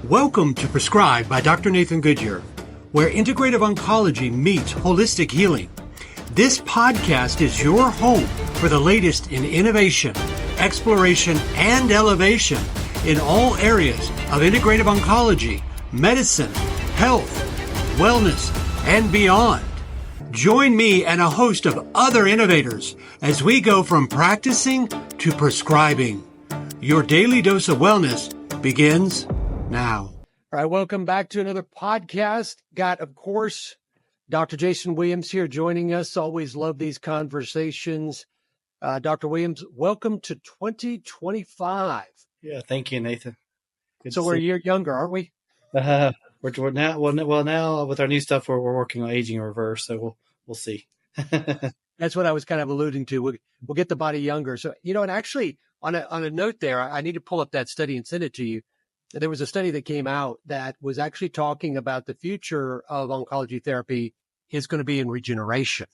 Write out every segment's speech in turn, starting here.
Welcome to Prescribed by Dr. Nathan Goodyear, where integrative oncology meets holistic healing. This podcast is your home for the latest in innovation, exploration, and elevation in all areas of integrative oncology, medicine, health, wellness, and beyond. Join me and a host of other innovators as we go from practicing to prescribing. Your daily dose of wellness begins now. All right, welcome back to another podcast. Got, of course, Dr. Jason Williams here joining us. Always love these conversations. Dr. Williams, welcome to 2025. Yeah, thank you, Nathan. So we're a year younger, aren't we? We're now now with our new stuff, we're working on aging in reverse, so we'll see. That's what I was kind of alluding to. We'll get the body younger. So, and actually on a note there, I need to pull up that study and send it to you. There was a study that came out that was actually talking about the future of oncology therapy is going to be in regeneration.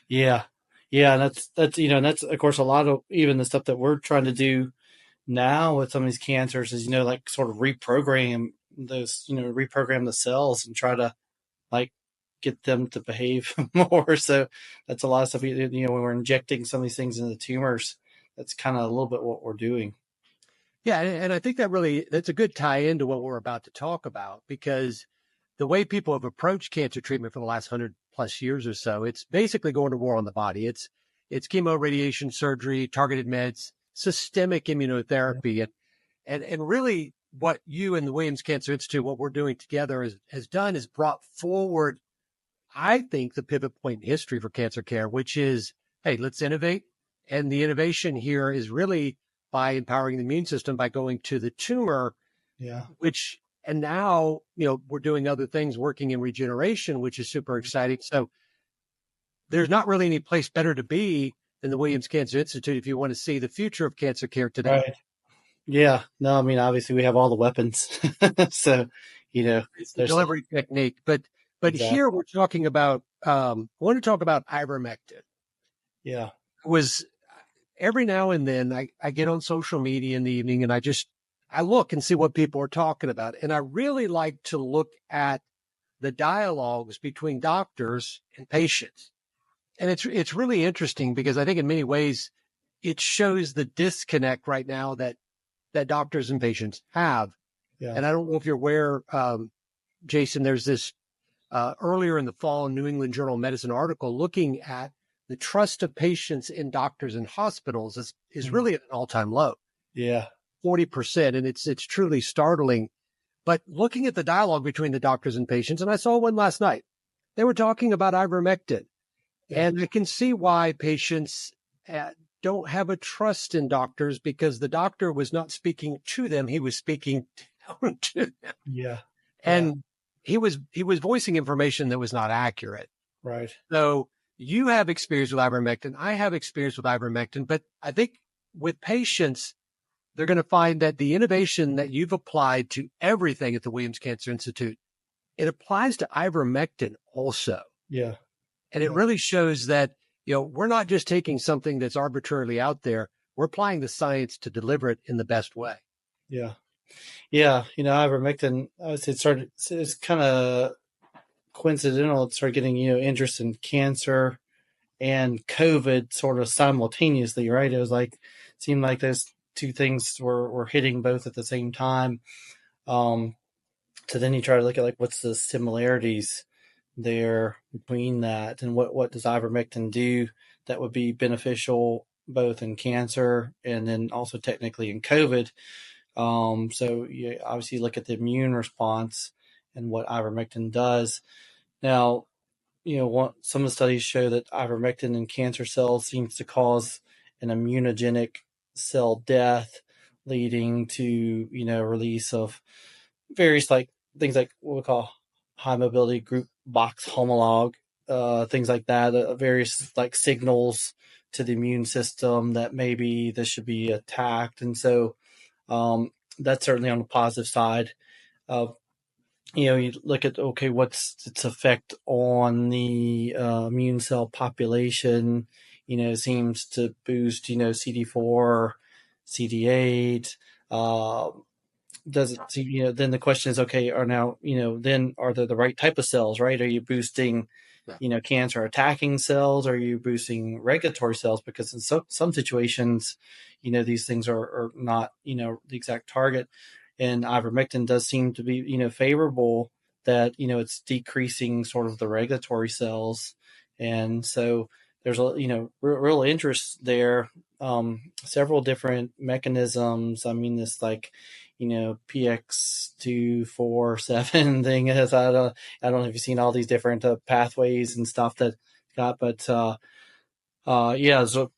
Yeah. And that's of course a lot of even the stuff that we're trying to do now with some of these cancers is, like sort of reprogram the cells and try to like get them to behave more. So that's a lot of stuff, when we're injecting some of these things into the tumors, that's kind of a little bit what we're doing. Yeah, and I think that's a good tie into what we're about to talk about, because the way people have approached cancer treatment for the last 100 plus years or so, it's basically going to war on the body. It's chemo, radiation, surgery, targeted meds, systemic immunotherapy, and really what you and the Williams Cancer Institute, what we're doing together has done is brought forward, I think, the pivot point in history for cancer care, which is, hey, let's innovate. And the innovation here is really by empowering the immune system by going to the tumor, and now, we're doing other things working in regeneration, which is super exciting. So there's not really any place better to be than the Williams Cancer Institute if you want to see the future of cancer care today. Right. Yeah. No, I mean, obviously we have all the weapons. So, it's the delivery technique, but exactly. Here we're talking about, I want to talk about ivermectin. Yeah. Every now and then I get on social media in the evening and I look and see what people are talking about. And I really like to look at the dialogues between doctors and patients. And it's really interesting because I think in many ways it shows the disconnect right now that doctors and patients have. Yeah. And I don't know if you're aware, Jason, there's this earlier in the fall New England Journal of Medicine article looking at the trust of patients in doctors and hospitals is really at an all-time low. Yeah. 40%. And it's truly startling. But looking at the dialogue between the doctors and patients, and I saw one last night, they were talking about ivermectin. Yeah. And I can see why patients don't have a trust in doctors, because the doctor was not speaking to them. He was speaking down to them. Yeah. And he was voicing information that was not accurate. Right. So you have experience with ivermectin. I have experience with ivermectin, but I think with patients, they're going to find that the innovation that you've applied to everything at the Williams Cancer Institute, it applies to ivermectin also. Yeah. And it really shows that, we're not just taking something that's arbitrarily out there. We're applying the science to deliver it in the best way. Yeah. Yeah. Ivermectin, I would say it's kind of coincidental. It started getting, interest in cancer and COVID sort of simultaneously, right? It was seemed like those two things were hitting both at the same time. So then you try to look at what's the similarities there between that, and what does ivermectin do that would be beneficial both in cancer and then also technically in COVID. So you obviously look at the immune response and what ivermectin does. Now, some of the studies show that ivermectin in cancer cells seems to cause an immunogenic cell death, leading to, release of various things like what we call high mobility group box homolog, things like that, various signals to the immune system that maybe this should be attacked. And so that's certainly on the positive side. You look at, what's its effect on the immune cell population, seems to boost, CD4, CD8, does it seem, then the question is, okay, are now, then are they the right type of cells, right? Are you boosting, Yeah. cancer attacking cells? Are you boosting regulatory cells? Because in some situations, these things are not, the exact target. And ivermectin does seem to be, favorable that, it's decreasing sort of the regulatory cells. And so there's a, real interest there. Several different mechanisms. I mean, this like, PX247 thing is, I don't know if you've seen all these different pathways and stuff that got, but yeah, so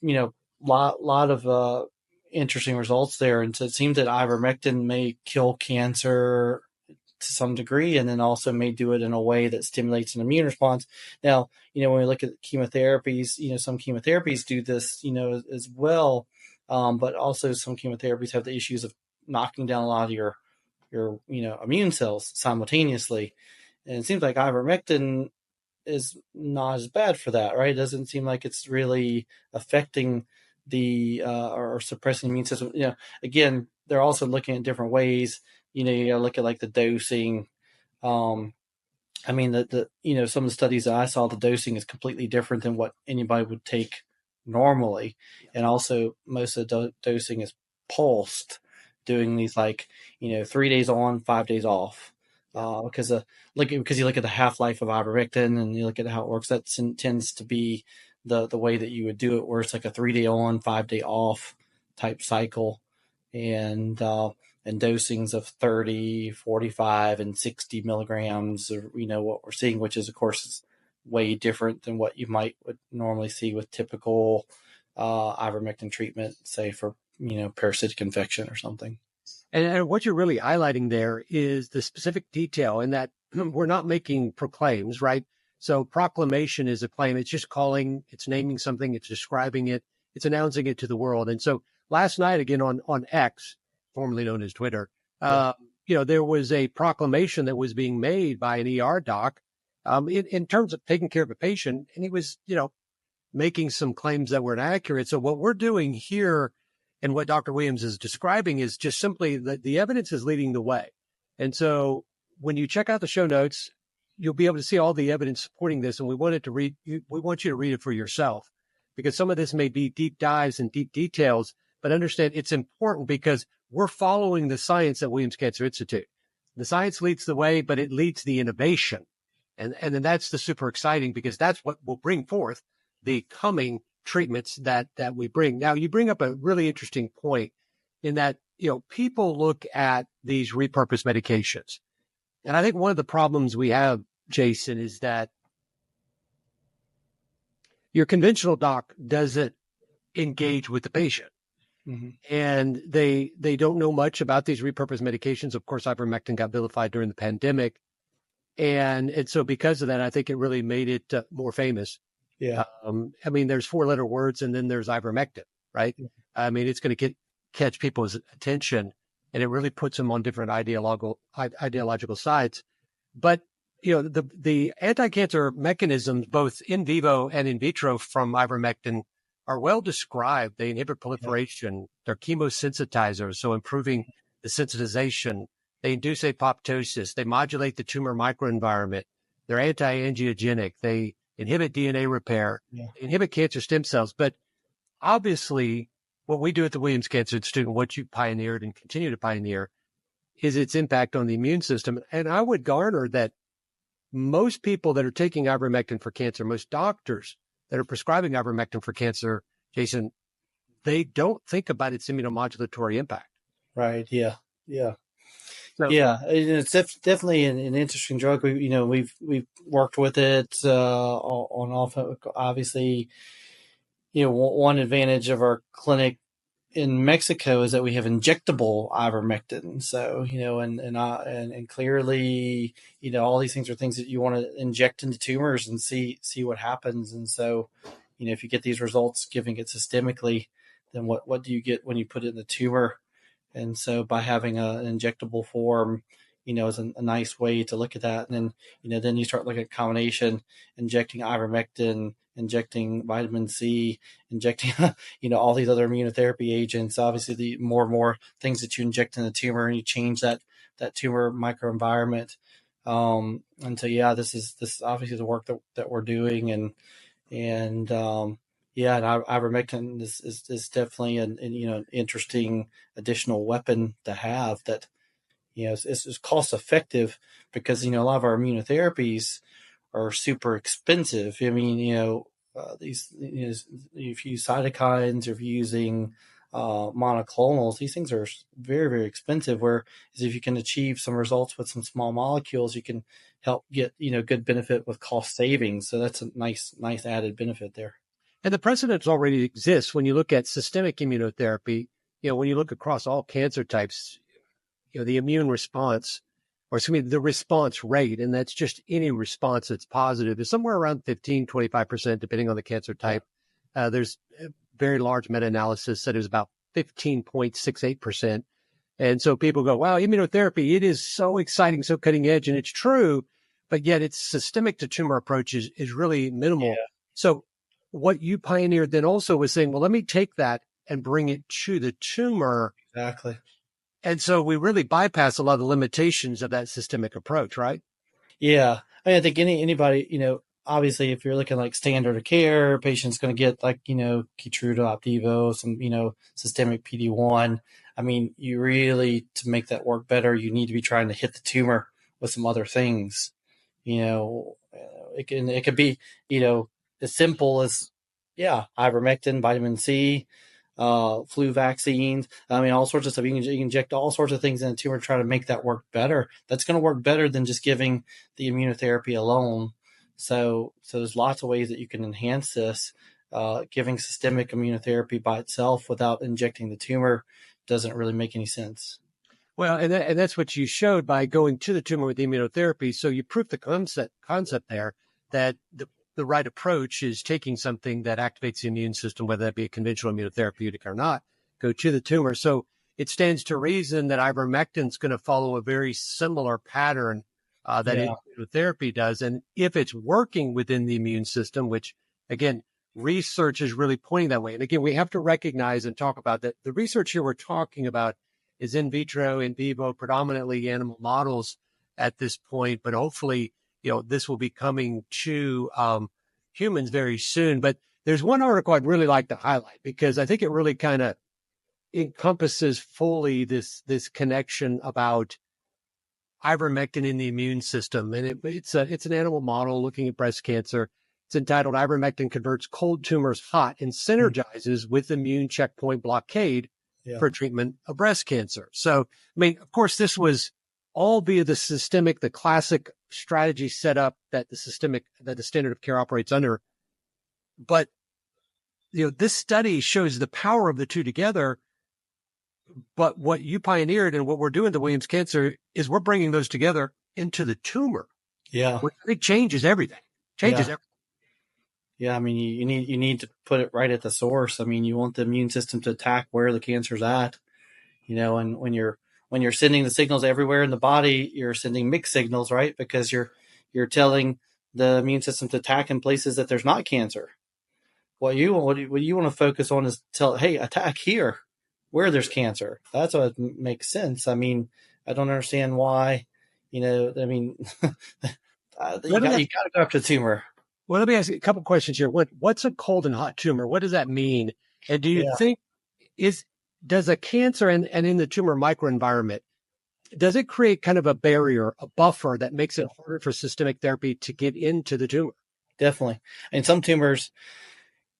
lot of interesting results there, and so it seems that ivermectin may kill cancer to some degree, and then also may do it in a way that stimulates an immune response. Now, when we look at chemotherapies, some chemotherapies do this, as well, but also some chemotherapies have the issues of knocking down a lot of your immune cells simultaneously. And it seems like ivermectin is not as bad for that, right? It doesn't seem like it's really affecting the or suppressing the immune system. Again, they're also looking at different ways. You gotta look at like the dosing. I mean, some of the studies that I saw, the dosing is completely different than what anybody would take normally, and also most of the dosing is pulsed, doing these like 3 days on, 5 days off. Because because you look at the half life of ivermectin and you look at how it works, that tends to be the way that you would do it, where it's like a 3 day on, 5 day off type cycle, and dosings of 30, 45, and 60 milligrams, or, what we're seeing, which is, of course, way different than what you would normally see with typical ivermectin treatment, say for, parasitic infection or something. And what you're really highlighting there is the specific detail in that we're not making proclaims, right? So proclamation is a claim. It's just it's naming something, it's describing it, it's announcing it to the world. And so last night, again, on X, formerly known as Twitter, there was a proclamation that was being made by an ER doc in terms of taking care of a patient. And he was, making some claims that were inaccurate. So what we're doing here and what Dr. Williams is describing is just simply that the evidence is leading the way. And so when you check out the show notes, you'll be able to see all the evidence supporting this. And we want you to read it for yourself, because some of this may be deep dives and deep details, but understand it's important because we're following the science at Williams Cancer Institute. The science leads the way, but it leads the innovation. And then that's the super exciting, because that's what will bring forth the coming treatments that we bring. Now, you bring up a really interesting point in that, people look at these repurposed medications. And I think one of the problems we have, Jason, is that your conventional doc doesn't engage with the patient. Mm-hmm. And they don't know much about these repurposed medications. Of course, ivermectin got vilified during the pandemic. And so because of that, I think it really made it more famous. Yeah. I mean, there's 4-letter words and then there's ivermectin, right? Yeah. I mean, it's going to catch people's attention, and it really puts them on different ideological sides. But, the anti-cancer mechanisms, both in vivo and in vitro from ivermectin, are well described. They inhibit proliferation. Yeah. They're chemosensitizers, so improving the sensitization. They induce apoptosis. They modulate the tumor microenvironment. They're anti-angiogenic. They inhibit DNA repair, inhibit cancer stem cells. But obviously, what we do at the Williams Cancer Institute, and what you pioneered and continue to pioneer, is its impact on the immune system. And I would garner that most people that are taking ivermectin for cancer, most doctors that are prescribing ivermectin for cancer, Jason, they don't think about its immunomodulatory impact. Right. Yeah. Yeah. So, yeah, it's definitely an interesting drug. We've worked with it on off. Obviously, one advantage of our clinic in Mexico is that we have injectable ivermectin. So, and clearly, all these things are things that you want to inject into tumors and see what happens. And so, if you get these results giving it systemically, then what do you get when you put it in the tumor? And so by having an injectable form, is a nice way to look at that. And then, then you start looking at combination, injecting ivermectin injecting vitamin C, injecting, all these other immunotherapy agents. Obviously, the more and more things that you inject in the tumor, and you change that tumor microenvironment. And so, yeah, this is obviously the work that we're doing, and yeah, and ivermectin is definitely an interesting additional weapon to have that is cost effective, because a lot of our immunotherapies are super expensive. I mean, these if you use cytokines, or if you're using monoclonals, these things are very, very expensive. Whereas if you can achieve some results with some small molecules, you can help get good benefit with cost savings. So that's a nice added benefit there. And the precedents already exist when you look at systemic immunotherapy. When you look across all cancer types, the immune response, or excuse me, the response rate, and that's just any response that's positive, is somewhere around 15, 25%, depending on the cancer type. There's a very large meta-analysis that is about 15.68%. And so people go, wow, immunotherapy, it is so exciting, so cutting edge, and it's true, but yet its systemic to tumor approach is really minimal. Yeah. So what you pioneered then also was saying, well, let me take that and bring it to the tumor. Exactly. And so we really bypass a lot of the limitations of that systemic approach, right? Yeah. I mean, I think anybody, obviously if you're looking like standard of care, patient's going to get like, Keytruda, Opdivo, some, systemic PD-1. I mean, you really, to make that work better, you need to be trying to hit the tumor with some other things. It could be, as simple as, ivermectin, vitamin C, flu vaccines. I mean, all sorts of stuff. You can inject all sorts of things in the tumor to try to make that work better. That's going to work better than just giving the immunotherapy alone. So there's lots of ways that you can enhance this. Giving systemic immunotherapy by itself without injecting the tumor doesn't really make any sense. Well, and that's what you showed by going to the tumor with the immunotherapy. So you proved the concept there that the right approach is taking something that activates the immune system, whether that be a conventional immunotherapeutic or not, go to the tumor. So it stands to reason that ivermectin is going to follow a very similar pattern that immunotherapy does. And if it's working within the immune system, which, again, research is really pointing that way. And again, we have to recognize and talk about that the research here we're talking about is in vitro, in vivo, predominantly animal models at this point, but hopefully, this will be coming to humans very soon. But there's one article I'd really like to highlight, because I think it really kind of encompasses fully this connection about ivermectin in the immune system. And it's an animal model looking at breast cancer. It's entitled "Ivermectin Converts Cold Tumors Hot and Synergizes with Immune Checkpoint Blockade for Treatment of Breast Cancer." So, I mean, of course, this was all via the classic strategy set up that the standard of care operates under. But, this study shows the power of the two together. But what you pioneered and what we're doing to Williams Cancer is we're bringing those together into the tumor. Yeah. Which I think changes everything. Everything. Yeah, I mean, you need to put it right at the source. I mean, you want the immune system to attack where the cancer's at, and when you're sending the signals everywhere in the body, you're sending mixed signals, right? Because you're telling the immune system to attack in places that there's not cancer. What you want to focus on is hey, attack here where there's cancer. That's what makes sense. I mean, I don't understand why, I mean, you got to go after the tumor. Well, let me ask you a couple of questions here. What's a cold and hot tumor? What does that mean? And do you think does a cancer and in the tumor microenvironment, does it create kind of a barrier, a buffer that makes it harder for systemic therapy to get into the tumor? Definitely. And some tumors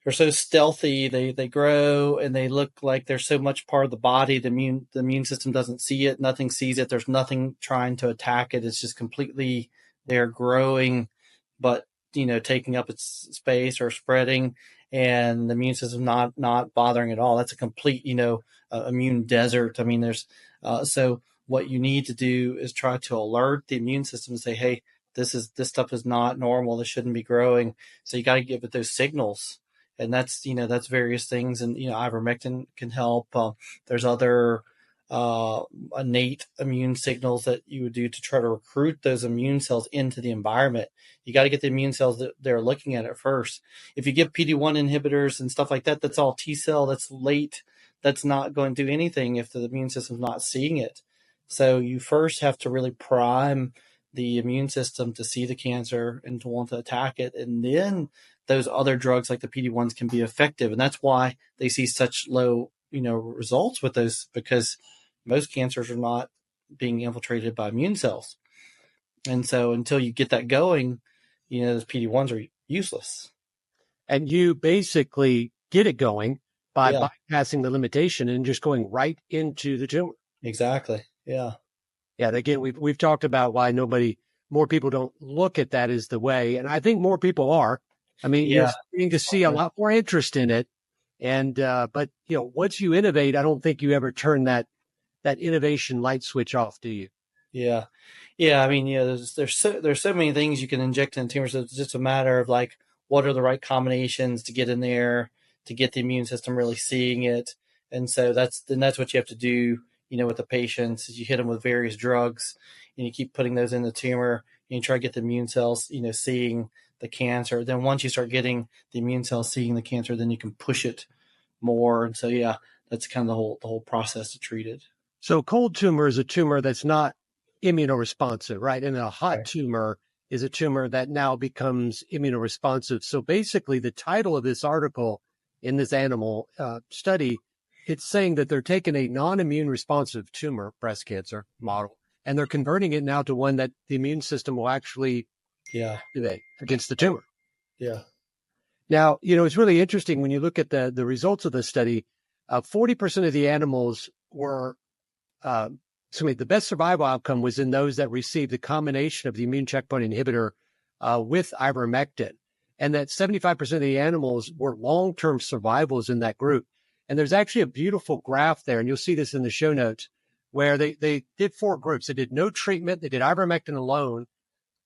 are so stealthy, they grow and they look like they're so much part of the body. The immune system doesn't see it. Nothing sees it. There's nothing trying to attack it. It's just completely, they're growing, but taking up its space or spreading, and the immune system not bothering at all. That's a complete, immune desert. I mean, there's, so what you need to do is try to alert the immune system and say, hey, this stuff is not normal. This shouldn't be growing. So you got to give it those signals. And that's various things. And, ivermectin can help. There's other innate immune signals that you would do to try to recruit those immune cells into the environment. You got to get the immune cells that they're looking at first. If you give PD-1 inhibitors and stuff like that, that's all T cell, that's late. That's not going to do anything if the immune system's not seeing it. So you first have to really prime the immune system to see the cancer and to want to attack it. And then those other drugs like the PD-1s can be effective. And that's why they see such low, results with those, because most cancers are not being infiltrated by immune cells. And so until you get that going, those PD-1s are useless. And you basically get it going by Yeah, bypassing the limitation and just going right into the tumor. exactly. Yeah. Yeah. And again, we've talked about why more people don't look at that as the way. And I think more people are. I mean, you're Yeah. starting to see a lot more interest in it. And, but once you innovate, I don't think you ever turn that innovation light switch off, do you? Yeah. Yeah. I mean, there's so many things you can inject in tumors. So it's just a matter of like, what are the right combinations to get in there to get the immune system really seeing it. And so that's what you have to do, with the patients is you hit them with various drugs and you keep putting those in the tumor and you try to get the immune cells, seeing the cancer. Then once you start getting the immune cells seeing the cancer, then you can push it more. And so, yeah, that's kind of the whole process to treat it. So cold tumor is a tumor that's not immunoresponsive, right? And a hot Right. tumor is a tumor that now becomes immunoresponsive. So basically, the title of this article in this animal study, it's saying that they're taking a non-immune responsive tumor, breast cancer model, and they're converting it now to one that the immune system will actually Yeah. activate against the tumor. Yeah. Now, it's really interesting when you look at the results of the study. 40% of the animals were the best survival outcome was in those that received the combination of the immune checkpoint inhibitor with ivermectin, and that 75% of the animals were long-term survivals in that group. And there's actually a beautiful graph there, and you'll see this in the show notes, where they did 4 groups. They did no treatment. They did ivermectin alone.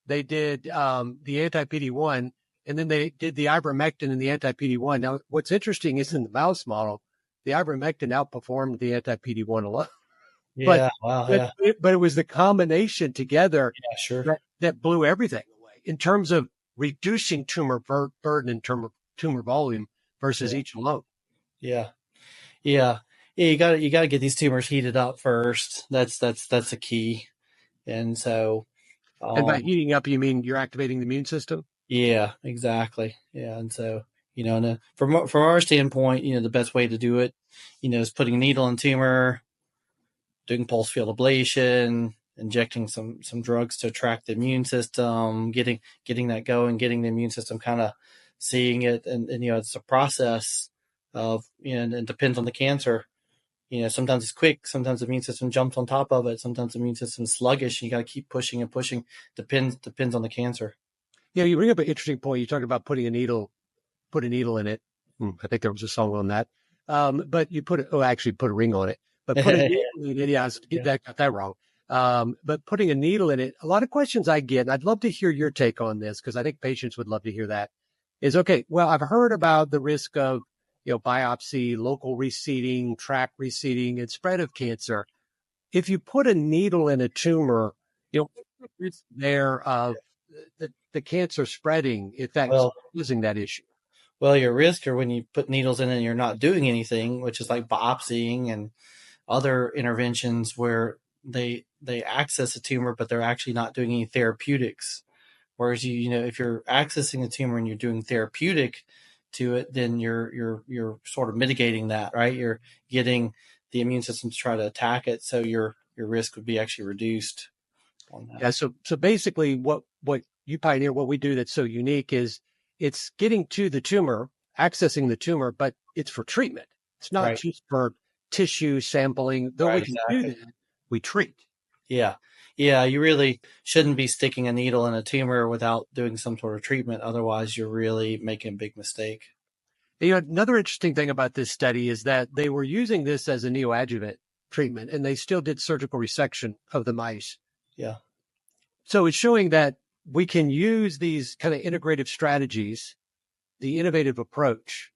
They did the anti-PD-1, and then they did the ivermectin and the anti-PD-1. Now, what's interesting is in the mouse model, the ivermectin outperformed the anti-PD-1 alone. But Yeah. Wow. but Yeah. but it was the combination together Yeah. Sure. that blew everything away in terms of reducing tumor burden and tumor volume versus Yeah. each alone. Yeah. Yeah. Yeah. You got to get these tumors heated up first. That's a key. And so, And by um, heating up, you mean you're activating the immune system? yeah, exactly. Yeah. And so, and from our standpoint, the best way to do it, is putting a needle in tumor, doing pulse field ablation, injecting some drugs to attract the immune system, getting that going, getting the immune system kind of seeing it, and it's a process of, and it depends on the cancer. Sometimes it's quick, sometimes the immune system jumps on top of it, sometimes the immune system's sluggish, and you got to keep pushing and pushing. Depends on the cancer. Yeah, you bring up an interesting point. You talked about put a needle in it. I think there was a song on that. But you actually put a ring on it, but put a needle in it. Yeah, Yeah. got that wrong. But putting a needle in it, a lot of questions I get, and I'd love to hear your take on this because I think patients would love to hear that is, okay, well, I've heard about the risk of, biopsy, local reseeding, tract reseeding, and spread of cancer. If you put a needle in a tumor, what's the risk there of the cancer spreading if that's Well, causing that issue? your risk are when you put needles in and you're not doing anything, which is like biopsying and other interventions where they access a tumor, but they're actually not doing any therapeutics. Whereas if you're accessing a tumor and you're doing therapeutic to it, then you're sort of mitigating that, right? You're getting the immune system to try to attack it, so your risk would be actually reduced on that. Yeah. So basically what you pioneer, what we do that's so unique is it's getting to the tumor, accessing the tumor, but it's for treatment. It's not Right. just for tissue sampling, though we Right. can do Exactly. that. We treat. Yeah. Yeah. You really shouldn't be sticking a needle in a tumor without doing some sort of treatment. Otherwise, you're really making a big mistake. Another interesting thing about this study is that they were using this as a neoadjuvant treatment, and they still did surgical resection of the mice. Yeah. So it's showing that we can use these kind of integrative strategies, the innovative approach,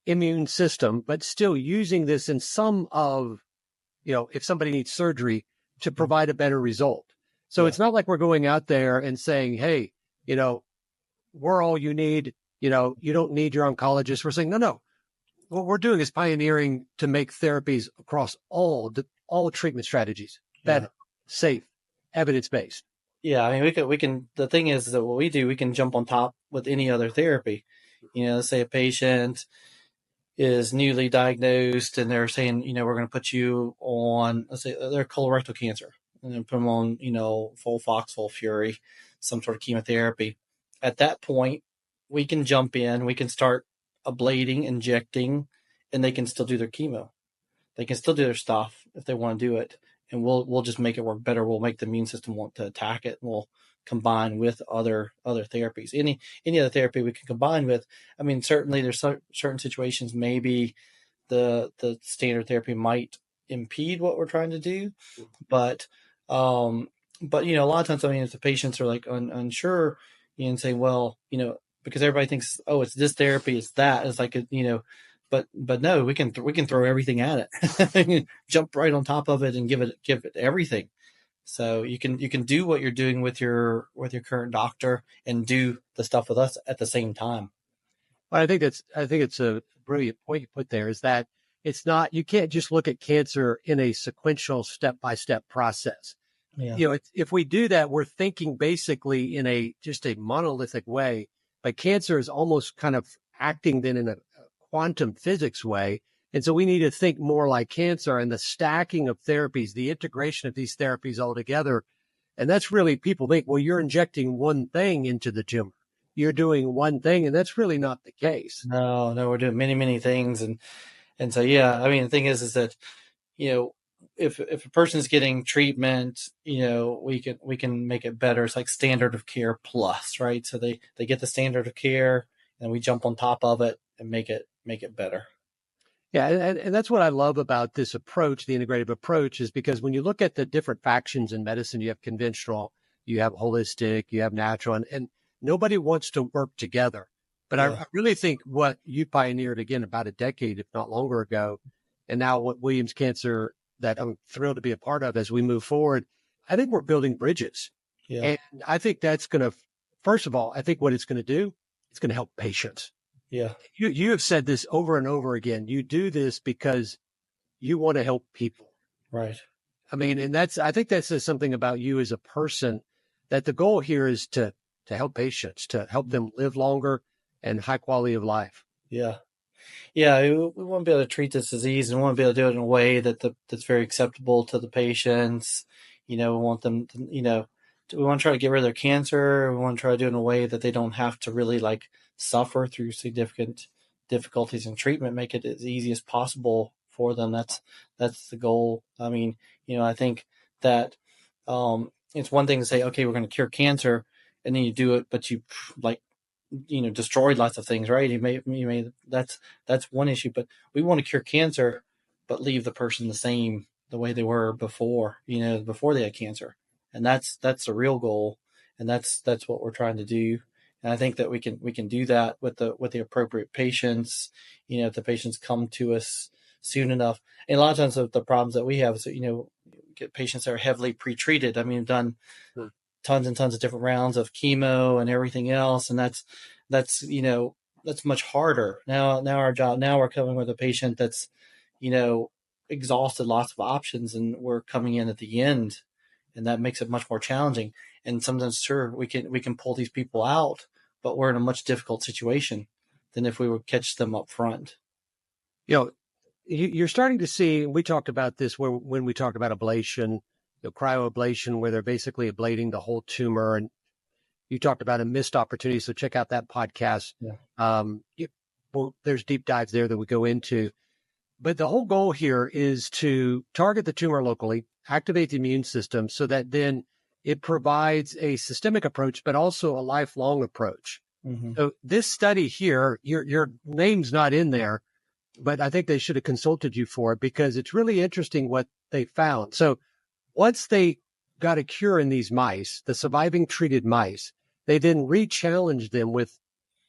immune system, but still using this in some of, if somebody needs surgery, to provide a better result. So Yeah. it's not like we're going out there and saying, hey, we're all you need. You don't need your oncologist. We're saying, no. What we're doing is pioneering to make therapies across all treatment strategies better, safe, evidence-based. Yeah, I mean, we can. The thing is that what we do, we can jump on top with any other therapy. Let's say a patient is newly diagnosed and they're saying, we're going to put you on, let's say they're colorectal cancer, and then put them on, FOLFOX, FOLFIRI, some sort of chemotherapy. At that point, we can jump in, we can start ablating, injecting, and they can still do their chemo. They can still do their stuff if they want to do it, and we'll just make it work better. We'll make the immune system want to attack it, and we'll combine with other therapies. Any other therapy we can combine with. I mean, certainly there's certain situations maybe the standard therapy might impede what we're trying to do, but a lot of times, I mean, if the patients are like unsure, you can say, well, because everybody thinks, oh, it's this therapy, it's that, it's like but no, we can throw everything at it, jump right on top of it, and give it everything. So you can do what you're doing with your current doctor and do the stuff with us at the same time. Well, I think it's a brilliant point you put there, is that it's not, you can't just look at cancer in a sequential step-by-step process. Yeah. If we do that, we're thinking basically in just a monolithic way, but cancer is almost kind of acting then in a quantum physics way. And so we need to think more like cancer, and the stacking of therapies, the integration of these therapies all together. And that's really, people think, well, you're injecting one thing into the tumor. You're doing one thing, and that's really not the case. No, we're doing many, many things. And so, yeah, I mean, the thing is that, if a person's getting treatment, we can make it better. It's like standard of care plus, right? So they get the standard of care, and we jump on top of it and make it better. Yeah, and that's what I love about this approach, the integrative approach, is because when you look at the different factions in medicine, you have conventional, you have holistic, you have natural, and nobody wants to work together. But I really think what you pioneered, again, about a decade, if not longer ago, and now what Williams Cancer, that I'm thrilled to be a part of as we move forward, I think we're building bridges. Yeah. And I think that's going to, first of all, I think what it's going to do, it's going to help patients. Yeah. You have said this over and over again. You do this because you want to help people. Right. I mean, and I think that says something about you as a person, that the goal here is to help patients, to help them live longer and high quality of life. Yeah. Yeah. We want to be able to treat this disease, and we want to be able to do it in a way that's very acceptable to the patients. We want them to, we want to try to get rid of their cancer. We want to try to do it in a way that they don't have to really suffer through significant difficulties in treatment, make it as easy as possible for them. That's the goal. I mean, I think that it's one thing to say, okay, we're going to cure cancer, and then you do it, but you destroyed lots of things, right? You may that's one issue, but we want to cure cancer, but leave the person the same, the way they were before, before they had cancer. And that's the real goal. And that's what we're trying to do. And I think that we can do that with the appropriate patients. If the patients come to us soon enough. And a lot of times the problems that we have is that, get patients that are heavily pretreated. I mean, we've done tons and tons of different rounds of chemo and everything else. And that's much harder. Now our job, now we're coming with a patient that's, exhausted lots of options, and we're coming in at the end, and that makes it much more challenging. And sometimes, sure, we can pull these people out, but we're in a much difficult situation than if we would catch them up front. You're starting to see, we talked about this when we talked about ablation, cryoablation, where they're basically ablating the whole tumor. And you talked about a missed opportunity. So check out that podcast. Yeah. There's deep dives there that we go into. But the whole goal here is to target the tumor locally, activate the immune system, so that then it provides a systemic approach, but also a lifelong approach. Mm-hmm. So this study here, your name's not in there, but I think they should have consulted you for it, because it's really interesting what they found. So once they got a cure in these mice, the surviving treated mice, they then re-challenged them with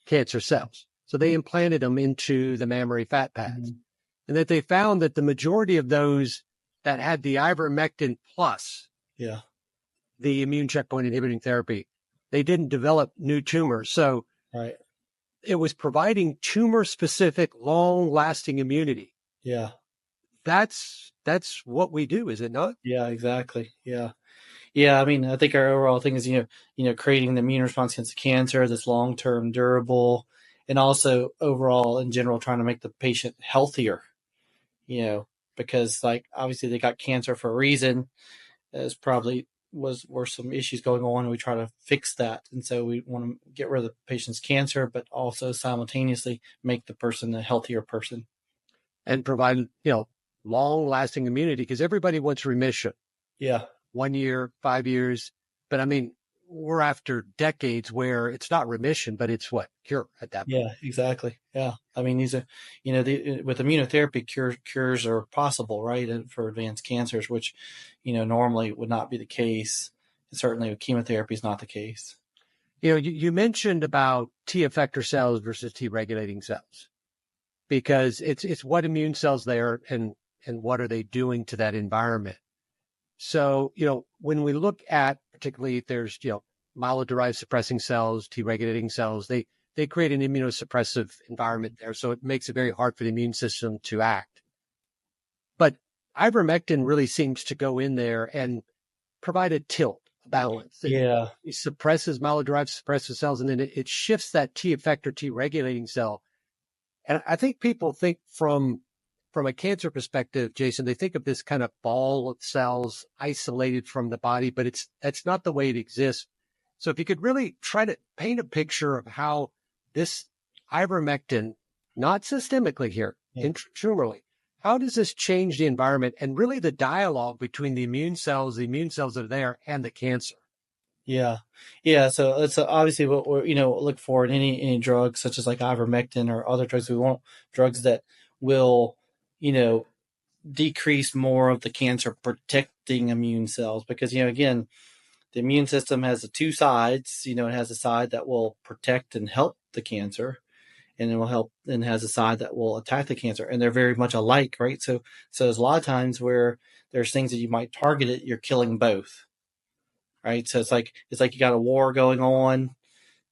cancer cells. So they implanted them into the mammary fat pads. Mm-hmm. And that they found that the majority of those that had the ivermectin plus Yeah. the immune checkpoint inhibiting therapy. They didn't develop new tumors. So Right. it was providing tumor specific, long lasting immunity. Yeah. That's what we do, is it not? Yeah, exactly. Yeah. Yeah. I mean, I think our overall thing is, creating the immune response against cancer that's long-term durable, and also overall in general, trying to make the patient healthier, because like obviously they got cancer for a reason. As probably were some issues going on, and we try to fix that. And so we want to get rid of the patient's cancer, but also simultaneously make the person a healthier person. And provide, long lasting immunity, because everybody wants remission. Yeah. 1 year, 5 years. But I mean, we're after decades where it's not remission, but it's what? Cure at that point. Yeah, exactly. Yeah. I mean, these are, with immunotherapy, cures are possible, right? And for advanced cancers, which, normally would not be the case. And certainly with chemotherapy is not the case. You mentioned about T effector cells versus T regulating cells, because it's what immune cells they are, and what are they doing to that environment. So, when we look at, particularly, there's, myeloid-derived suppressing cells, T regulating cells, they create an immunosuppressive environment there. So it makes it very hard for the immune system to act. But ivermectin really seems to go in there and provide a tilt, a balance. Yeah. It suppresses myeloid-derived suppressive cells, and then it shifts that T effector, T regulating cell. And I think people think from a cancer perspective, Jason, they think of this kind of ball of cells isolated from the body, but that's not the way it exists. So if you could really try to paint a picture of how this ivermectin, not systemically here, intratumorally, how does this change the environment and really the dialogue between the immune cells that are there, and the cancer? Yeah. Yeah. So that's obviously what we're, look for in any drug, such as like ivermectin or other drugs. We want drugs that will, decrease more of the cancer protecting immune cells, because, again, the immune system has the two sides. It has a side that will protect and help the cancer, and it will help, and has a side that will attack the cancer, and they're very much alike, right? So there's a lot of times where there's things that you might target it, you're killing both, right? So it's like you got a war going on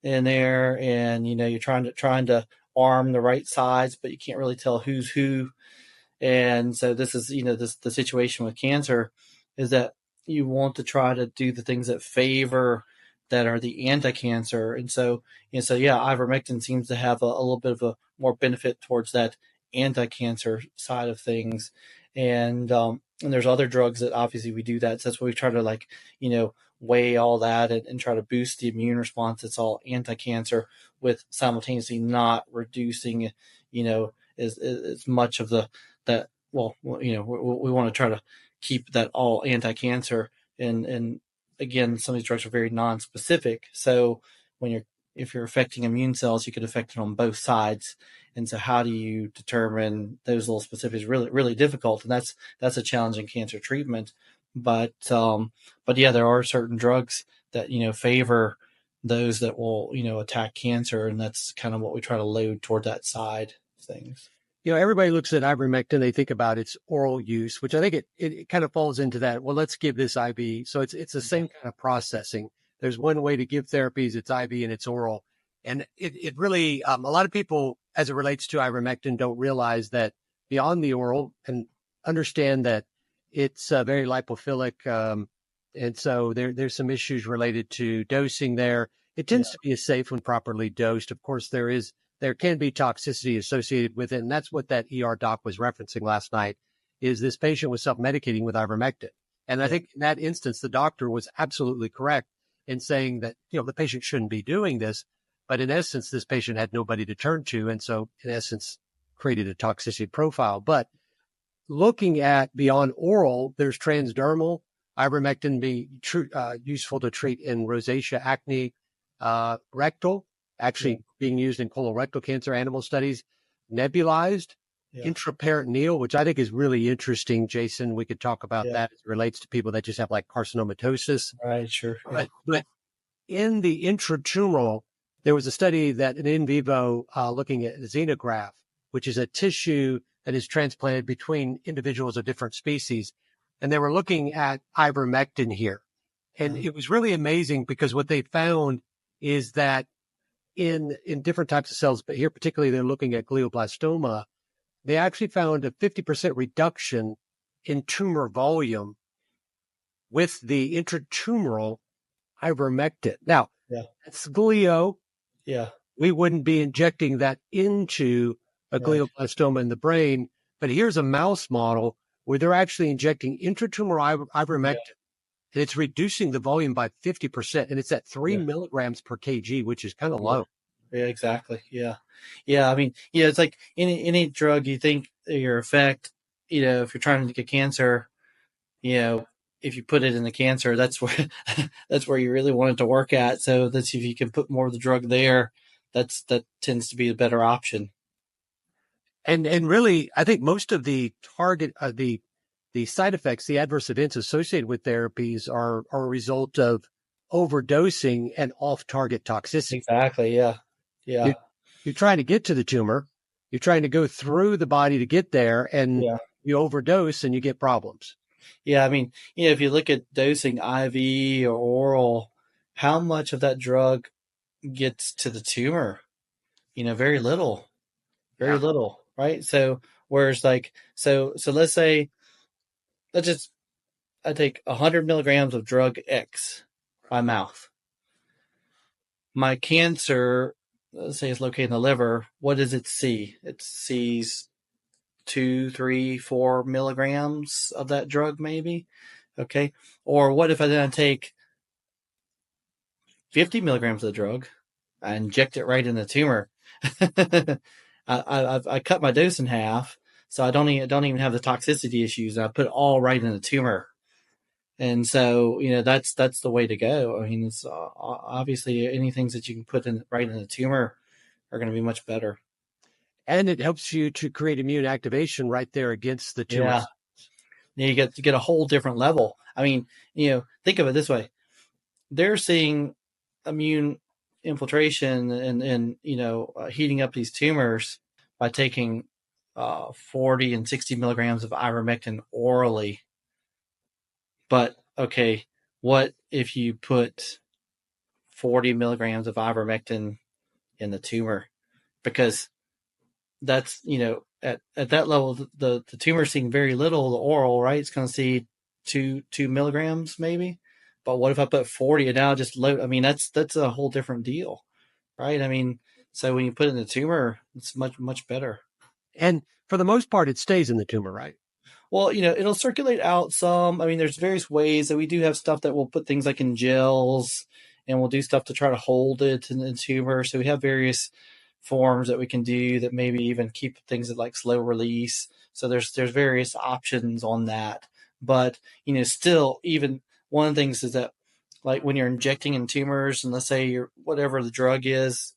in there, and you're trying to arm the right sides, but you can't really tell who's who. And so this is, the situation with cancer is that you want to try to do the things that favor, that are the anti-cancer. And so yeah, ivermectin seems to have a little bit of a more benefit towards that anti-cancer side of things. And there's other drugs that obviously we do that. So that's why we try to weigh all that, and try to boost the immune response. It's all anti-cancer, with simultaneously not reducing, as much of that. Well, we want to try to keep that all anti-cancer. And again, some of these drugs are very non-specific. So if you're affecting immune cells, you could affect it on both sides. And so how do you determine those little specifics? Really, really difficult. And that's a challenge in cancer treatment. But yeah, there are certain drugs that, favor those that will, attack cancer. And that's kind of what we try to load toward that side of things. Everybody looks at ivermectin, they think about its oral use, which I think it kind of falls into that. Well, let's give this IV. So it's the same kind of processing. There's one way to give therapies, it's IV and it's oral. And it really, a lot of people, as it relates to ivermectin, don't realize that beyond the oral, and understand that it's very lipophilic. And so there's some issues related to dosing there. It tends to be safe when properly dosed. Of course, there can be toxicity associated with it. And that's what that ER doc was referencing last night, is this patient was self-medicating with ivermectin. And I think in that instance, the doctor was absolutely correct in saying that, the patient shouldn't be doing this. But in essence, this patient had nobody to turn to. And so in essence, created a toxicity profile. But looking at beyond oral, there's transdermal. Ivermectin being useful to treat in rosacea, acne, rectal, actually being used in colorectal cancer animal studies, nebulized, intraperitoneal, which I think is really interesting. Jason, we could talk about that as it relates to people that just have like carcinomatosis. Right, sure. Yeah. But in the intratumoral, there was a study that an in vivo looking at xenograft, which is a tissue that is transplanted between individuals of different species. and they were looking at ivermectin here. And it was really amazing because what they found is that in different types of cells, but here particularly they're looking at glioblastoma, they actually found a 50% reduction in tumor volume with the intratumoral ivermectin. Now, Yeah. that's glio. Yeah. We wouldn't be injecting that into a Right. glioblastoma in the brain, but here's a mouse model where they're actually injecting intratumoral ivermectin, and it's reducing the volume by 50%, and it's at 3 Yeah. milligrams per kg, which is kind of Yeah. low. Yeah, exactly. Yeah. Yeah. I mean, yeah, it's like any drug you think your effect, if you're trying to get cancer, if you put it in the cancer, that's where that's where you really want it to work at. So that's if you can put more of the drug there, that tends to be a better option. And really, I think most of the target, the side effects, the adverse events associated with therapies are a result of overdosing and off-target toxicity. Exactly. Yeah. Yeah. You, you're trying to get to the tumor, you're trying to go through the body to get there, and Yeah. you overdose and you get problems. Yeah. I mean, if you look at dosing IV or oral, how much of that drug gets to the tumor? Very little. Very Yeah. little, right? So whereas so let's say I take 100 milligrams of drug X by mouth. My cancer, let's say it's located in the liver. What does it see? It sees 2, 3, 4 milligrams of that drug, maybe. Okay. Or what if I then take 50 milligrams of the drug, I inject it right in the tumor. I cut my dose in half, so I don't even have the toxicity issues. I put it all right in the tumor, and so that's the way to go. I mean, it's obviously any things that you can put in right in the tumor are going to be much better. And it helps you to create immune activation right there against the Yeah, tumors. you get a whole different level. I mean, think of it this way: they're seeing immune infiltration and heating up these tumors by taking 40 and 60 milligrams of ivermectin orally. But okay, what if you put 40 milligrams of ivermectin in the tumor? Because that's at that level the tumor's seeing very little. The oral, right, it's going to see 2 milligrams maybe. But what if I put 40 and now just load? I mean, that's a whole different deal, right? I mean, so when you put it in the tumor, it's much better. And for the most part, it stays in the tumor, right? Well, it'll circulate out some. I mean, there's various ways that we do have stuff that we'll put things like in gels, and we'll do stuff to try to hold it in the tumor. So we have various forms that we can do that maybe even keep things at like slow release. So there's various options on that. But still, even one of the things is that like when you're injecting in tumors, and let's say you're whatever the drug is,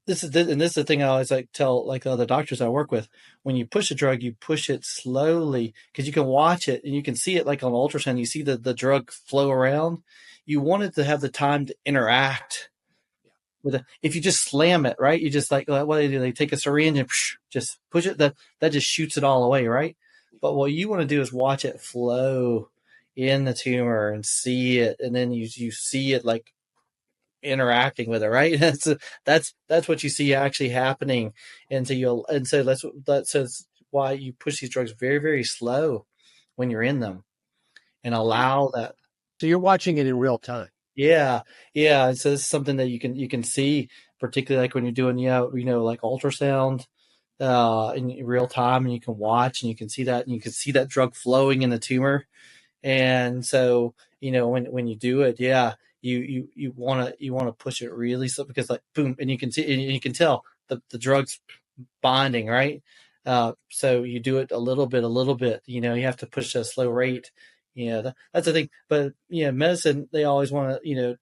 this is the thing I always like tell like the other doctors I work with. When you push a drug, you push it slowly because you can watch it and you can see it like on ultrasound. You see the drug flow around. You want it to have the time to interact with it. If you just slam it, right? You just like what do they do? They take a syringe and just push it. That just shoots it all away, right? But what you want to do is watch it flow in the tumor and see it, and then you see it like interacting with it, right? That's what you see actually happening, and so that's why you push these drugs very very slow when you're in them, and allow that. So you're watching it in real time. Yeah, yeah. And so this is something that you can see, particularly like when you're doing like ultrasound in real time, and you can watch and you can see that, and you can see that drug flowing in the tumor. And so, when you do it, yeah, you want to push it really slow because like boom, and you can see and you can tell the drug's bonding, right? So you do it a little bit. You have to push at a slow rate. That's the thing. But medicine, they always want to,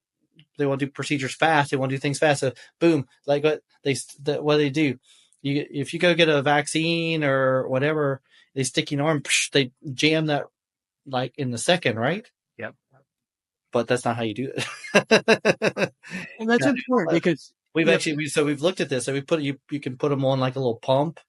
they want to do procedures fast. They want to do things fast. So boom, like what they do. If you go get a vaccine or whatever, they stick you in your arm, they jam that like in the second, right? Yep. But that's not how you do it. And that's Yeah. important because We've looked at this. So we put you can put them on like a little pump,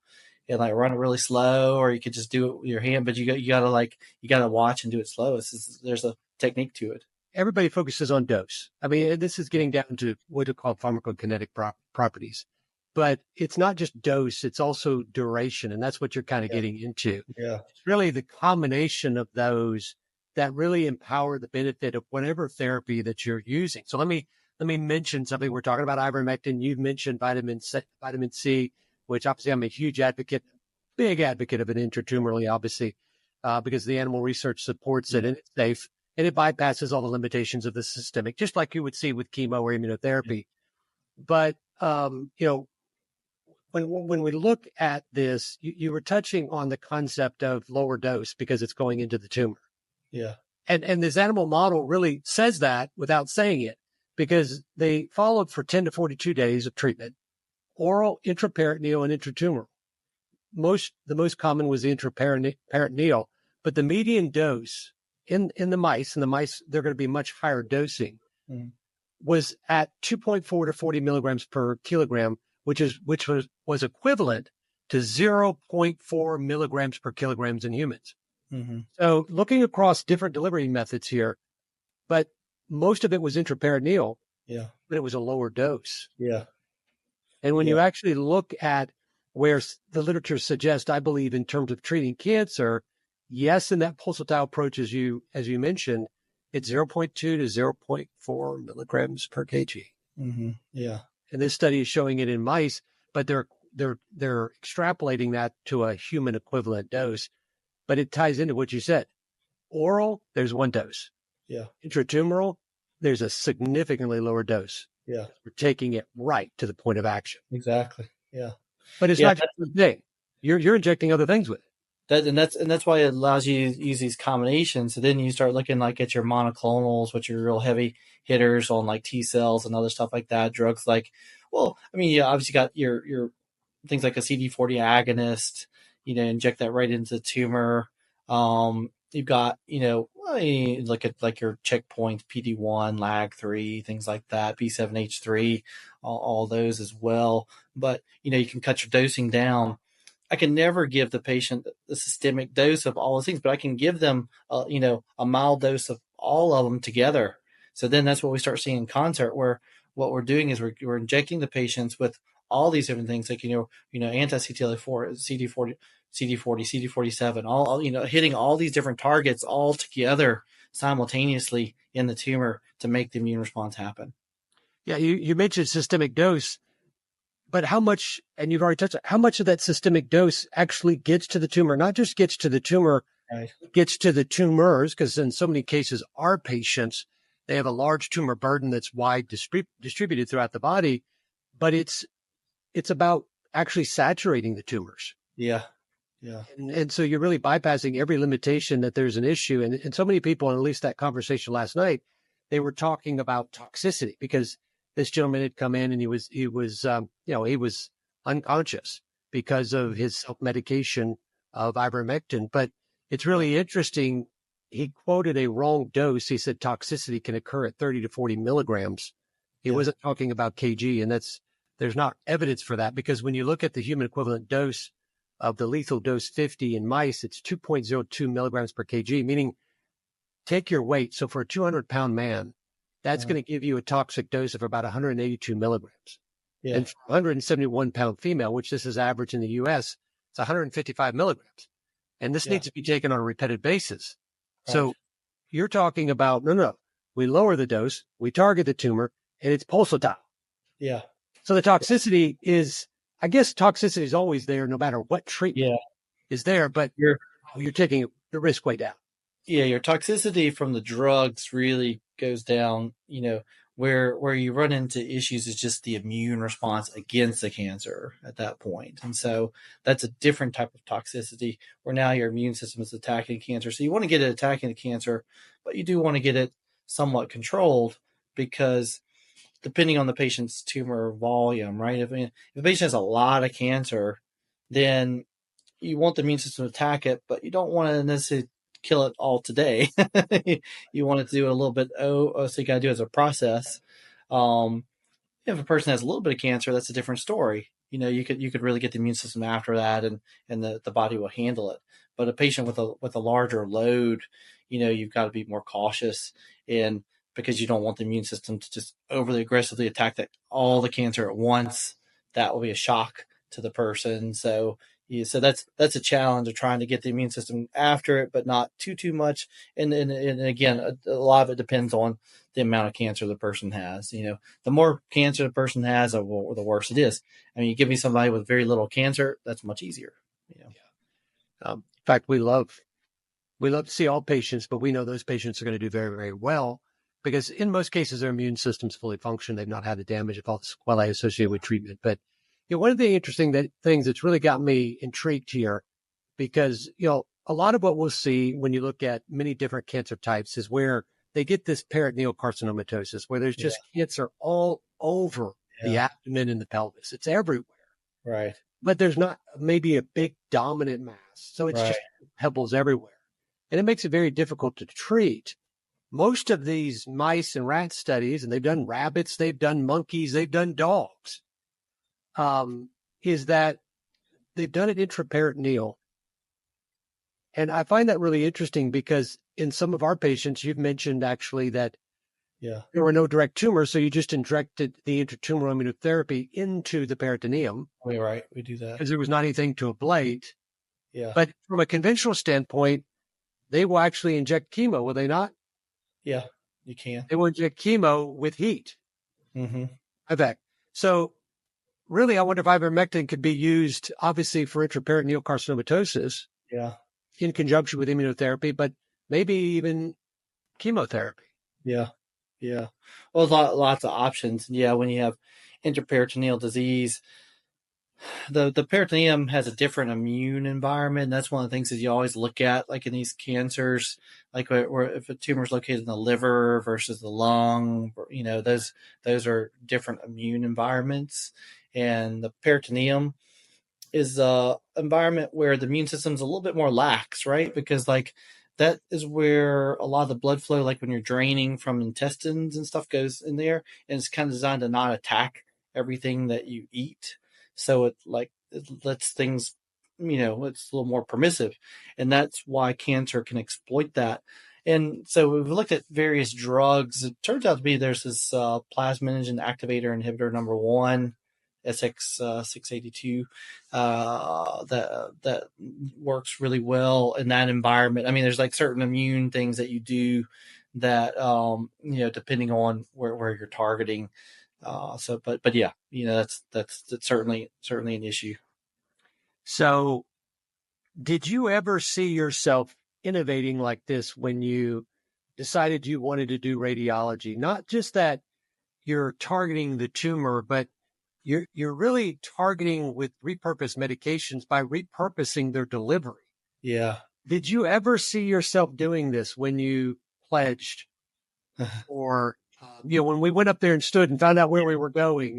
and like run it really slow, or you could just do it with your hand, but you gotta watch and do it slow. There's a technique to it. Everybody focuses on dose. I mean, this is getting down to what are called pharmacokinetic properties, but it's not just dose, it's also duration. And that's what you're kind of Yeah. getting into. Yeah. It's really the combination of those that really empower the benefit of whatever therapy that you're using. So let me mention something. We're talking about ivermectin. You've mentioned vitamin C, which obviously I'm a huge advocate, big advocate of it intratumorally, obviously, because the animal research supports it and it's safe and it bypasses all the limitations of the systemic, just like you would see with chemo or immunotherapy. But when we look at this, you were touching on the concept of lower dose because it's going into the tumor. Yeah. And this animal model really says that without saying it, because they followed for 10 to 42 days of treatment, oral, intraperitoneal, and intratumoral. The most common was the intraperitoneal, but the median dose in the mice, they're going to be much higher dosing, was at 2.4 to 40 milligrams per kilogram, which was equivalent to 0.4 milligrams per kilograms in humans. Mm-hmm. So looking across different delivery methods here, but most of it was intraperitoneal, Yeah. but it was a lower dose. Yeah. And when you actually look at where the literature suggests, I believe, in terms of treating cancer, yes, in that pulsatile approach, as you mentioned, it's 0.2 to 0.4 milligrams per kg. Mm-hmm. Yeah. And this study is showing it in mice, but they're extrapolating that to a human equivalent dose. But it ties into what you said. Oral, there's one dose. Yeah. Intratumoral, there's a significantly lower dose. Yeah. We're taking it right to the point of action. Exactly. Yeah. But it's not just the thing. You're injecting other things with it. That's why it allows you to use these combinations. So then you start looking like at your monoclonals, which are real heavy hitters on like T cells and other stuff like that. Drugs like, well, I mean, you obviously got your things like a CD40 agonist, inject that right into the tumor. You've got, look at like your checkpoints, PD1, LAG3, things like that, B7H3, all those as well. But, you can cut your dosing down. I can never give the patient the systemic dose of all those things, but I can give them, a mild dose of all of them together. So then that's what we start seeing in concert, where what we're doing is we're injecting the patients with all these different things, like, anti-CTLA4, CD40, CD47, all, hitting all these different targets all together simultaneously in the tumor to make the immune response happen. Yeah, you mentioned systemic dose, but how much, and you've already touched on, how much of that systemic dose actually gets to the tumor? Not just gets to the tumor, right. Gets to the tumors, because in so many cases, our patients, they have a large tumor burden that's wide distributed throughout the body, but it's about actually saturating the tumors. Yeah. Yeah. And so you're really bypassing every limitation that there's an issue. And so many people, and at least that conversation last night, they were talking about toxicity because this gentleman had come in and he was unconscious because of his self-medication of ivermectin. But it's really interesting. He quoted a wrong dose. He said toxicity can occur at 30 to 40 milligrams. He wasn't talking about kg. And there's not evidence for that, because when you look at the human equivalent dose of the lethal dose 50 in mice, it's 2.02 milligrams per kg, meaning take your weight. So for a 200-pound man, that's going to give you a toxic dose of about 182 milligrams. Yeah. And for a 171-pound female, which this is average in the U.S., it's 155 milligrams. And this needs to be taken on a repeated basis. Right. So you're talking about, no, we lower the dose, we target the tumor, and it's pulsatile. Yeah. So the toxicity is, I guess toxicity is always there no matter what treatment is there, but you're taking the risk way down. Yeah, your toxicity from the drugs really goes down, where you run into issues is just the immune response against the cancer at that point. And so that's a different type of toxicity where now your immune system is attacking cancer. So you want to get it attacking the cancer, but you do want to get it somewhat controlled, because depending on the patient's tumor volume, right? If a patient has a lot of cancer, then you want the immune system to attack it, but you don't want to necessarily kill it all today. You want it to do a little bit. So you got to do it as a process. If a person has a little bit of cancer, that's a different story. you could really get the immune system after that, and the body will handle it. But a patient with a larger load, you've got to be more cautious, and because you don't want the immune system to just overly aggressively attack all the cancer at once. That will be a shock to the person. So yeah, so that's a challenge of trying to get the immune system after it, but not too much. And again, a lot of it depends on the amount of cancer the person has. The more cancer the person has, the worse it is. I mean, you give me somebody with very little cancer, that's much easier. In fact, we love to see all patients, but we know those patients are going to do very, very well because in most cases, their immune system's fully function. They've not had the damage of all the sequelae associated with treatment. But one of the interesting things that's really got me intrigued here, because a lot of what we'll see when you look at many different cancer types is where they get this peritoneal carcinomatosis, where there's just cancer all over the abdomen and the pelvis. It's everywhere. Right. But there's not maybe a big dominant mass. So it's just pebbles everywhere. And it makes it very difficult to treat. Most of these mice and rat studies, and they've done rabbits, they've done monkeys, they've done dogs, is that they've done it intraperitoneal. And I find that really interesting because in some of our patients, you've mentioned actually that there were no direct tumors, so you just injected the intratumoral immunotherapy into the peritoneum. Right. We do that. Because there was not anything to ablate. Yeah. But from a conventional standpoint, they will actually inject chemo, will they not? Yeah, you can. They will inject chemo with heat. Mm-hmm. I bet. So really, I wonder if ivermectin could be used, obviously, for intraperitoneal carcinomatosis in conjunction with immunotherapy, but maybe even chemotherapy. Yeah. Yeah. Well, lots of options. Yeah, when you have intraperitoneal disease, the peritoneum has a different immune environment. That's one of the things that you always look at, like in these cancers, like where if a tumor is located in the liver versus the lung, those are different immune environments. And the peritoneum is a environment where the immune system's a little bit more lax, right? Because like that is where a lot of the blood flow, like when you're draining from intestines and stuff, goes in there, and it's kind of designed to not attack everything that you eat. So it lets things, it's a little more permissive, and that's why cancer can exploit that. And so we've looked at various drugs. It turns out to be there's this plasminogen activator inhibitor number 1, SX682, that works really well in that environment. I mean, there's like certain immune things that you do that depending on where you're targeting. But yeah, that's certainly an issue. So, did you ever see yourself innovating like this when you decided you wanted to do radiology? Not just that you're targeting the tumor, but you're really targeting with repurposed medications by repurposing their delivery. Yeah. Did you ever see yourself doing this when you pledged, or when we went up there and stood and found out where we were going?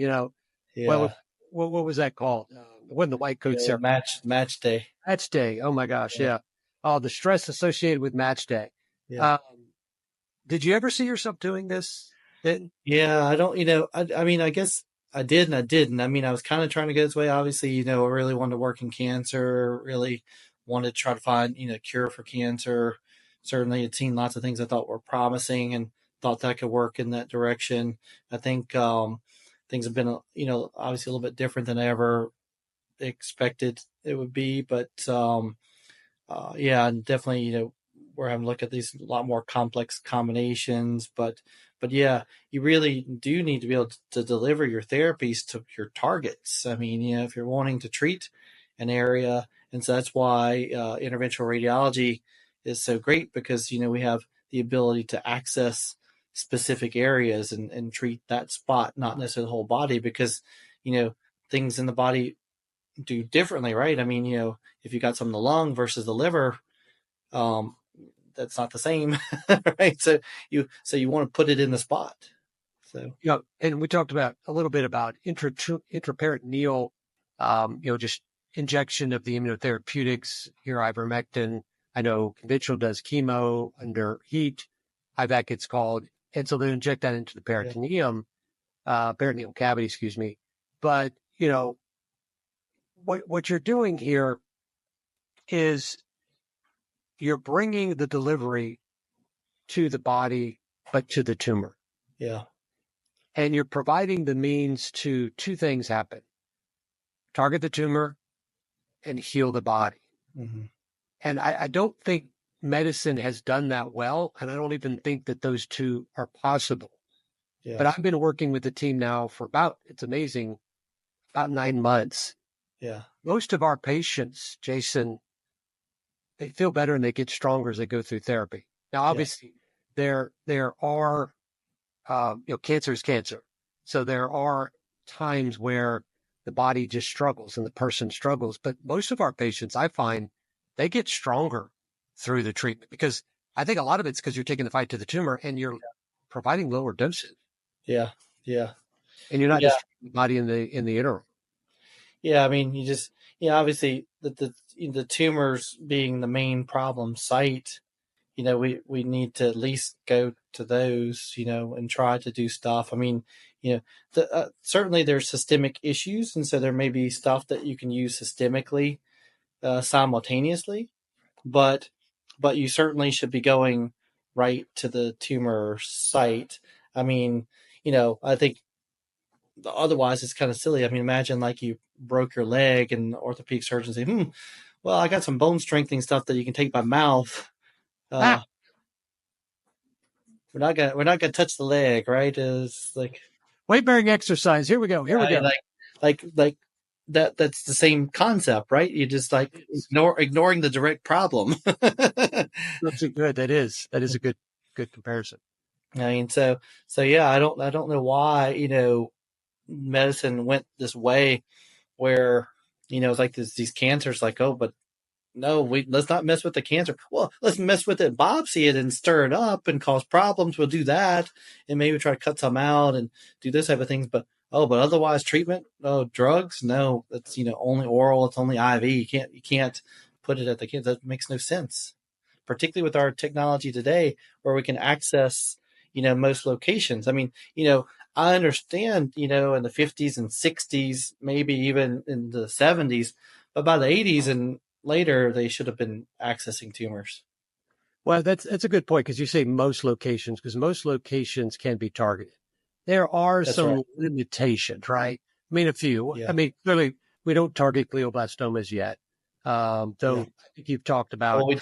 What was that called? It wasn't the white coat ceremony. Match day. Match day. Oh my gosh, yeah. Oh, the stress associated with match day. Yeah. Did you ever see yourself doing this then? Yeah, I don't. I mean, I guess I did and I didn't. I mean, I was kind of trying to go this way. Obviously, I really wanted to work in cancer. Really wanted to try to find cure for cancer. Certainly, had seen lots of things I thought were promising and thought that could work in that direction. I think things have been obviously a little bit different than I ever expected it would be, but yeah, and definitely we're having to look at these a lot more complex combinations, but yeah, you really do need to be able to deliver your therapies to your targets. I mean, if you're wanting to treat an area, and so that's why interventional radiology is so great, because we have the ability to access specific areas and treat that spot, not necessarily the whole body, because things in the body do differently, right? I mean, if you got some in the lung versus the liver, that's not the same, right? So you want to put it in the spot. So and we talked about a little bit about intraperitoneal, just injection of the immunotherapeutics here, ivermectin. I know conventional does chemo under heat, IVAC it's called, and so they inject that into the peritoneum, peritoneal cavity, excuse me. But what you're doing here is you're bringing the delivery to the body, but to the tumor. Yeah. And you're providing the means to two things happen: target the tumor and heal the body. Mm-hmm. And I don't think medicine has done that well. And I don't even think that those two are possible. Yeah. But I've been working with the team now for it's amazing, about 9 months. Yeah. Most of our patients, Jason, they feel better and they get stronger as they go through therapy. Now, Yeah. obviously, there are, cancer is cancer. So there are times where the body just struggles and the person struggles. But most of our patients, I find, they get stronger through the treatment, because I think a lot of it's because you're taking the fight to the tumor and you're providing lower doses, Yeah. Yeah. and you're not Yeah. destroying the body in the interim. Yeah. I mean, obviously the tumors being the main problem site, we need to at least go to those, and try to do stuff. I mean, certainly there's systemic issues. And so there may be stuff that you can use systemically simultaneously, but you certainly should be going right to the tumor site. I mean, I think otherwise it's kind of silly. I mean, imagine like you broke your leg and the orthopedic surgeon say, well, I got some bone strengthening stuff that you can take by mouth. Uh, Ah, we're not gonna touch the leg, right? Is like weight bearing exercise. Here we go. Here we go. like that's the same concept, right? You just like It's ignoring the direct problem. That's a good. That is a good comparison. I mean, so yeah, I don't know why medicine went this way where it's like these cancers, like, oh, but no, let's not mess with the cancer. Well, let's mess with it, biopsy it, and stir it up and cause problems. We'll do that, and maybe try to cut some out and do this type of things. But otherwise, treatment, drugs, no, it's only oral, it's only IV. You can't put it at the kids. That makes no sense, particularly with our technology today, where we can access most locations. I mean, I understand, in the 50s and 60s, maybe even in the 70s, but by the 80s and later, they should have been accessing tumors. Well, that's a good point, because you say most locations, because most locations can be targeted. There are That's right. some limitations, right? I mean, a few. I Yeah. mean, clearly, we don't target glioblastomas yet. Yeah. Though I think you've talked about Well,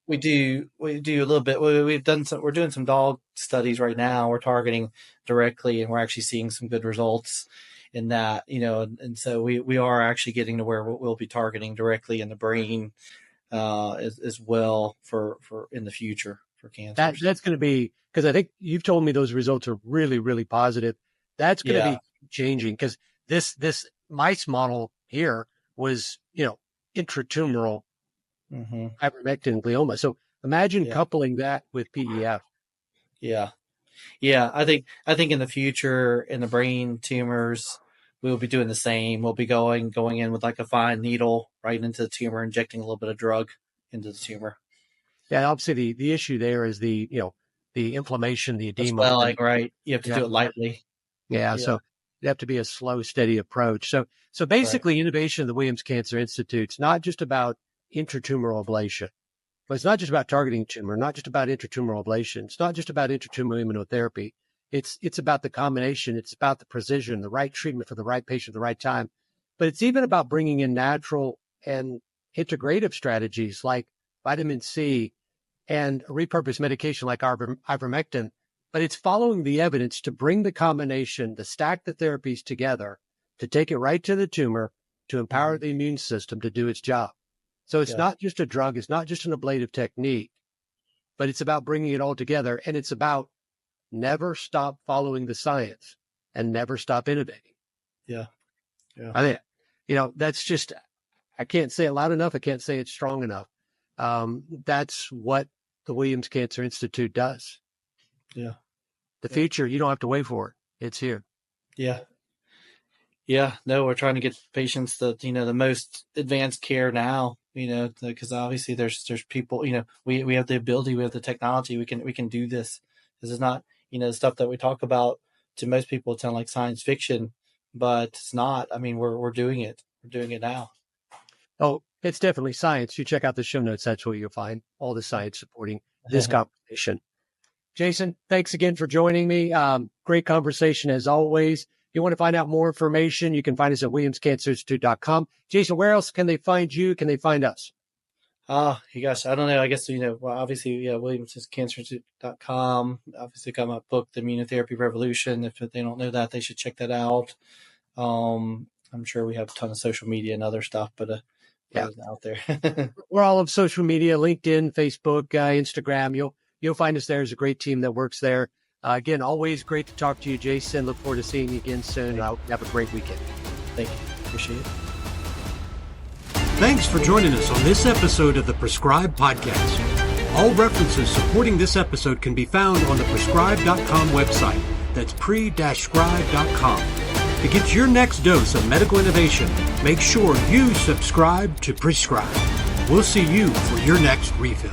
we do a little bit. We're doing some dog studies right now. We're targeting directly, and we're actually seeing some good results in that. And so we are actually getting to where we'll be targeting directly in the brain as well for in the future for cancers. that's going to be, because I think you've told me those results are really, really positive. That's going to Yeah. be changing, because this mice model here was, intratumoral Hmm. ivermectin glioma. So imagine Yeah. coupling that with PEF. Yeah. Yeah. I think in the future in the brain tumors, we'll be doing the same. We'll be going in with like a fine needle right into the tumor, injecting a little bit of drug into the tumor. Yeah, obviously the issue there is the inflammation, the The edema swelling, within. right? You have to Yeah, do it lightly. yeah. Yeah. So you have to be a slow, steady approach. So Right. basically, innovation of the Williams Cancer Institute's not just about intratumoral ablation, but it's not just about targeting tumor, not just about intratumoral ablation. It's not just about intratumoral immunotherapy. It's about the combination. It's about the precision, the right treatment for the right patient at the right time. But it's even about bringing in natural and integrative strategies like vitamin C and a repurposed medication like ivermectin. But it's following the evidence to bring the combination, to stack the therapies together, to take it right to the tumor, to empower Hmm. the immune system to do its job. So it's Yeah. not just a drug, it's not just an ablative technique, but it's about bringing it all together. And it's about never stop following the science and never stop innovating. Yeah. Yeah. I think, that's just, I can't say it loud enough. I can't say it strong enough. That's what the Williams Cancer Institute does. Yeah. The Yeah. future, you don't have to wait for it. It's here. Yeah. Yeah. No, we're trying to get patients the most advanced care now. Because obviously there's people. We have the ability, we have the technology. We can do this. This is not the stuff that we talk about. To most people, it sounds like science fiction, but it's not. I mean, we're doing it. We're doing it now. Oh, it's definitely science. You check out the show notes. That's where you'll find all the science supporting this conversation. Jason, thanks again for joining me. Great conversation as always. If you want to find out more information, you can find us at williamscancerinstitute.com. Jason, where else can they find you? Can they find us? Gosh, I don't know. I guess, well, obviously, williamscancerinstitute.com. Obviously got my book, The Immunotherapy Revolution. If they don't know that, they should check that out. I'm sure we have a ton of social media and other stuff, but out there. We're all of social media, LinkedIn, Facebook, Instagram. You'll find us there. There's a great team that works there. Again, always great to talk to you, Jason. Look forward to seeing you again soon. Have a great weekend. Thank you. Appreciate it. Thanks for joining us on this episode of the Prescribe Podcast. All references supporting this episode can be found on the prescribe.com website. That's pre-scribe.com. To get your next dose of medical innovation, make sure you subscribe to Prescribe. We'll see you for your next refill.